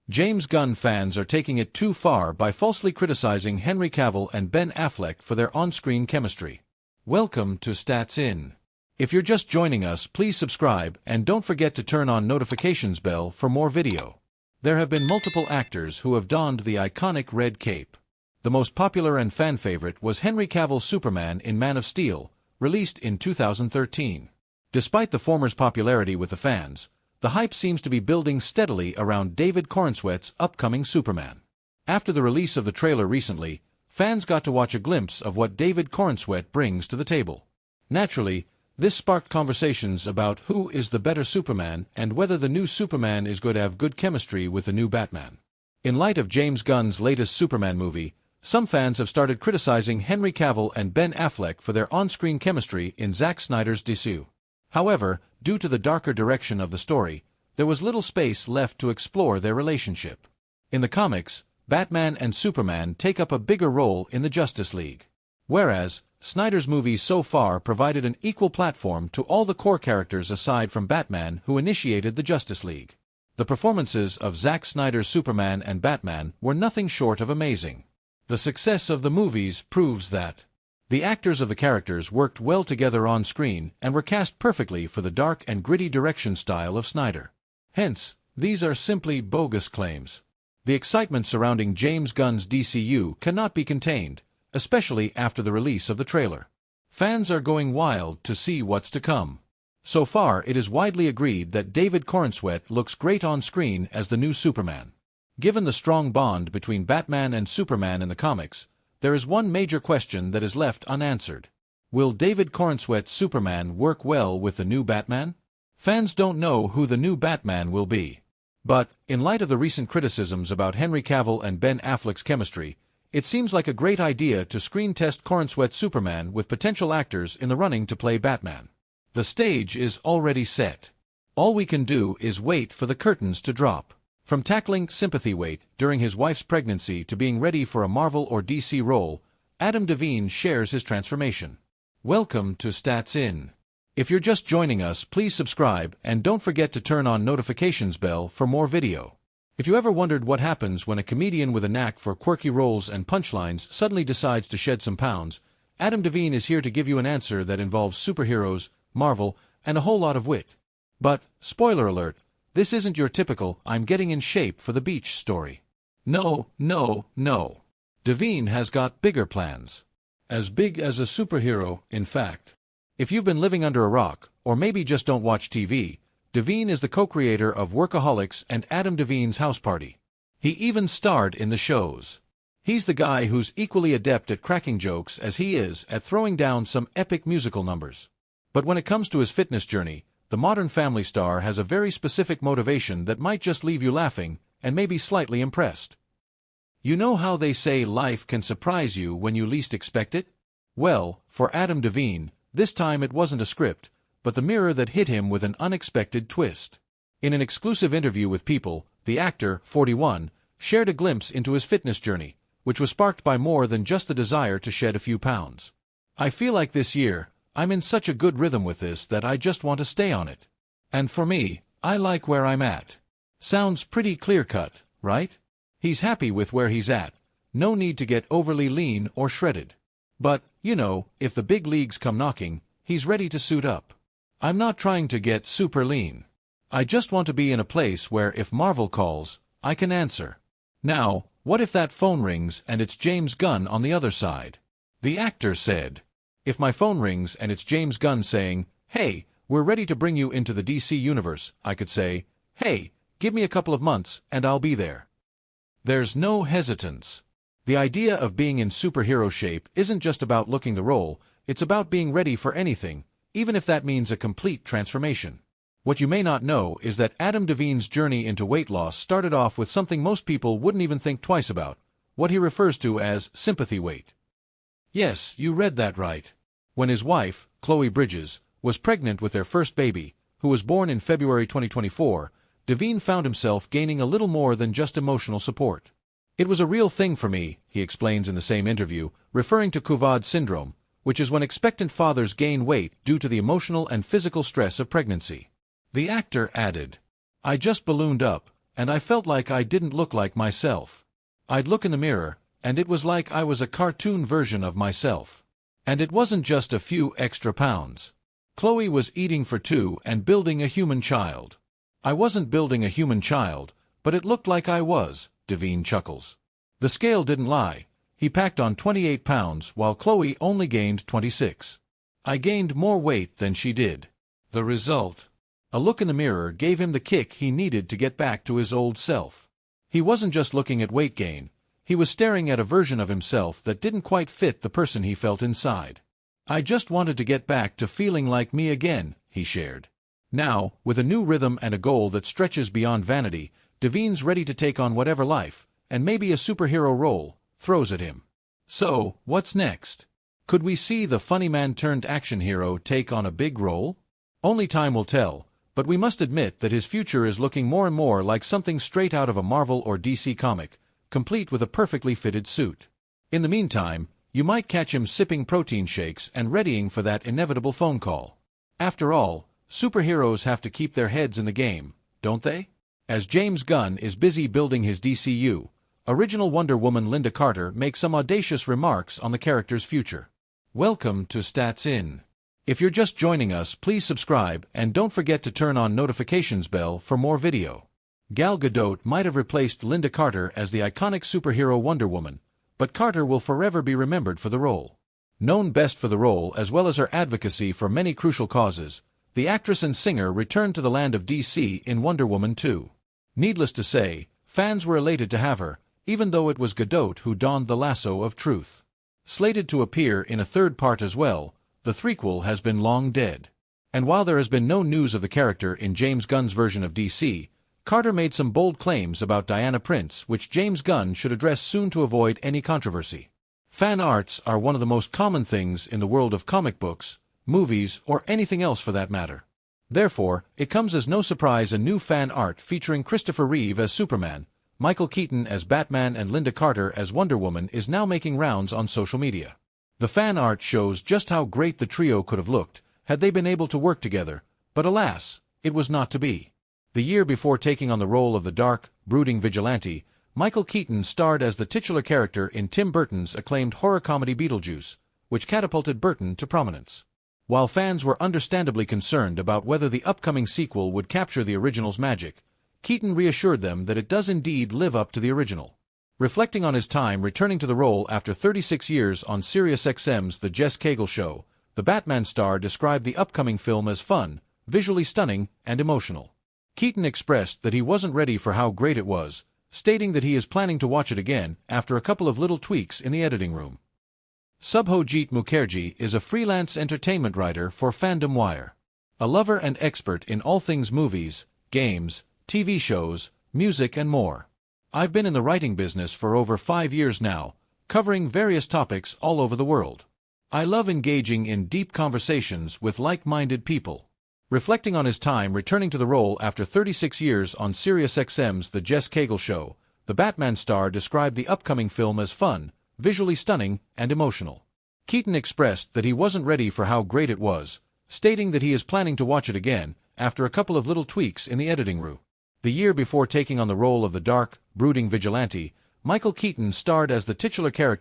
James Gunn fans are taking it too far by falsely criticizing Henry Cavill and Ben Affleck for their on-screen chemistry. Welcome to Stats In. If you're just joining us, please subscribe and don't forget to turn on notifications bell for more video. There have been multiple actors who have donned the iconic red cape. The most popular and fan favorite was Henry Cavill's Superman in Man of Steel, released in 2013. Despite the former's popularity with the fans, the hype seems to be building steadily around David Corenswet's upcoming Superman. After the release of the trailer recently, fans got to watch a glimpse of what David Corenswet brings to the table. Naturally, this sparked conversations about who is the better Superman and whether the new Superman is going to have good chemistry with the new Batman. In light of James Gunn's latest Superman movie, some fans have started criticizing Henry Cavill and Ben Affleck for their on-screen chemistry in Zack Snyder's DC. However, due to the darker direction of the story, there was little space left to explore their relationship. In the comics, Batman and Superman take up a bigger role in the Justice League. Whereas, Snyder's movies so far provided an equal platform to all the core characters aside from Batman who initiated the Justice League. The performances of Zack Snyder's Superman and Batman were nothing short of amazing. The success of the movies proves that the actors of the characters worked well together on screen and were cast perfectly for the dark and gritty direction style of Snyder. Hence, these are simply bogus claims. The excitement surrounding James Gunn's DCU cannot be contained, especially after the release of the trailer. Fans are going wild to see what's to come. So far, it is widely agreed that David Corenswet looks great on screen as the new Superman. Given the strong bond between Batman and Superman in the comics, there is one major question that is left unanswered. Will David Corenswet's Superman work well with the new Batman? Fans don't know who the new Batman will be. But, in light of the recent criticisms about Henry Cavill and Ben Affleck's chemistry, it seems like a great idea to screen test Corenswet's Superman with potential actors in the running to play Batman. The stage is already set. All we can do is wait for the curtains to drop. From tackling sympathy weight during his wife's pregnancy to being ready for a Marvel or DC role, Adam Devine shares his transformation. Welcome to Stats In. If you're just joining us, please subscribe and don't forget to turn on notifications bell for more video. If you ever wondered what happens when a comedian with a knack for quirky roles and punchlines suddenly decides to shed some pounds, Adam Devine is here to give you an answer that involves superheroes, Marvel, and a whole lot of wit. But, spoiler alert, this isn't your typical "I'm getting in shape for the beach" story. No. Devine has got bigger plans. As big as a superhero, in fact. If you've been living under a rock, or maybe just don't watch TV, Devine is the co-creator of Workaholics and Adam Devine's House Party. He even starred in the shows. He's the guy who's equally adept at cracking jokes as he is at throwing down some epic musical numbers. But when it comes to his fitness journey, the Modern Family star has a very specific motivation that might just leave you laughing and maybe slightly impressed. You know how they say life can surprise you when you least expect it? Well, for Adam Devine, this time it wasn't a script, but the mirror that hit him with an unexpected twist. In an exclusive interview with People, the actor, 41, shared a glimpse into his fitness journey, which was sparked by more than just the desire to shed a few pounds. "I feel like this year, I'm in such a good rhythm with this that I just want to stay on it. And for me, I like where I'm at." Sounds pretty clear-cut, right? He's happy with where he's at, no need to get overly lean or shredded. But, you know, if the big leagues come knocking, he's ready to suit up. "I'm not trying to get super lean. I just want to be in a place where if Marvel calls, I can answer." Now, what if that phone rings and it's James Gunn on the other side? The actor said, "If my phone rings and it's James Gunn saying, 'Hey, we're ready to bring you into the DC universe,' I could say, 'Hey, give me a couple of months and I'll be there.'" There's no hesitance. The idea of being in superhero shape isn't just about looking the role, it's about being ready for anything, even if that means a complete transformation. What you may not know is that Adam Devine's journey into weight loss started off with something most people wouldn't even think twice about, what he refers to as sympathy weight. Yes, you read that right. When his wife, Chloe Bridges, was pregnant with their first baby, who was born in February 2024, Devine found himself gaining a little more than just emotional support. "It was a real thing for me," he explains in the same interview, referring to Kuvad syndrome, which is when expectant fathers gain weight due to the emotional and physical stress of pregnancy. The actor added, "I just ballooned up, and I felt like I didn't look like myself. I'd look in the mirror, and it was like I was a cartoon version of myself. And it wasn't just a few extra pounds. Chloe was eating for two and building a human child. I wasn't building a human child, but it looked like I was, Devine chuckles. The scale didn't lie. He packed on 28 pounds while Chloe only gained 26. I gained more weight than she did. The result? A look in the mirror gave him the kick he needed to get back to his old self. He wasn't just looking at weight gain. He was staring at a version of himself that didn't quite fit the person he felt inside. I just wanted to get back to feeling like me again, he shared. Now, with a new rhythm and a goal that stretches beyond vanity, Devine's ready to take on whatever life, and maybe a superhero role, throws at him. So, what's next? Could we see the funny man turned action hero take on a big role? Only time will tell, but we must admit that his future is looking more and more like something straight out of a Marvel or DC comic, complete with a perfectly fitted suit. In the meantime, you might catch him sipping protein shakes and readying for that inevitable phone call. After all, superheroes have to keep their heads in the game, don't they? As James Gunn is busy building his DCU, original Wonder Woman Linda Carter makes some audacious remarks on the character's future. Welcome to Stats In. If you're just joining us, please subscribe and don't forget to turn on notifications bell for more video. Gal Gadot might have replaced Linda Carter as the iconic superhero Wonder Woman, but Carter will forever be remembered for the role. Known best for the role as well as her advocacy for many crucial causes, the actress and singer returned to the land of DC in Wonder Woman 2. Needless to say, fans were elated to have her, even though it was Gadot who donned the lasso of truth. Slated to appear in a third part as well, the threequel has been long dead. And while there has been no news of the character in James Gunn's version of DC, Carter made some bold claims about Diana Prince which James Gunn should address soon to avoid any controversy. Fan arts are one of the most common things in the world of comic books, movies, or anything else for that matter. Therefore, it comes as no surprise a new fan art featuring Christopher Reeve as Superman, Michael Keaton as Batman and Linda Carter as Wonder Woman is now making rounds on social media. The fan art shows just how great the trio could have looked had they been able to work together, but alas, it was not to be. The year before taking on the role of the dark, brooding vigilante, Michael Keaton starred as the titular character in Tim Burton's acclaimed horror comedy Beetlejuice, which catapulted Burton to prominence. While fans were understandably concerned about whether the upcoming sequel would capture the original's magic, Keaton reassured them that it does indeed live up to the original. Reflecting on his time returning to the role after 36 years on SiriusXM's The Jess Cagle Show, the Batman star described the upcoming film as fun, visually stunning, and emotional. Keaton expressed that he wasn't ready for how great it was, stating that he is planning to watch it again after a couple of little tweaks in the editing room. Subhojit Mukherjee is a freelance entertainment writer for Fandom Wire. A lover and expert in all things movies, games, TV shows, music and more. I've been in the writing business for over 5 years now, covering various topics all over the world. I love engaging in deep conversations with like-minded people. Reflecting on his time returning to the role after 36 years on SiriusXM's The Jess Cagle Show, the Batman star described the upcoming film as fun, visually stunning, and emotional. Keaton expressed that he wasn't ready for how great it was, stating that he is planning to watch it again after a couple of little tweaks in the editing room. The year before taking on the role of the dark, brooding vigilante, Michael Keaton starred as the titular character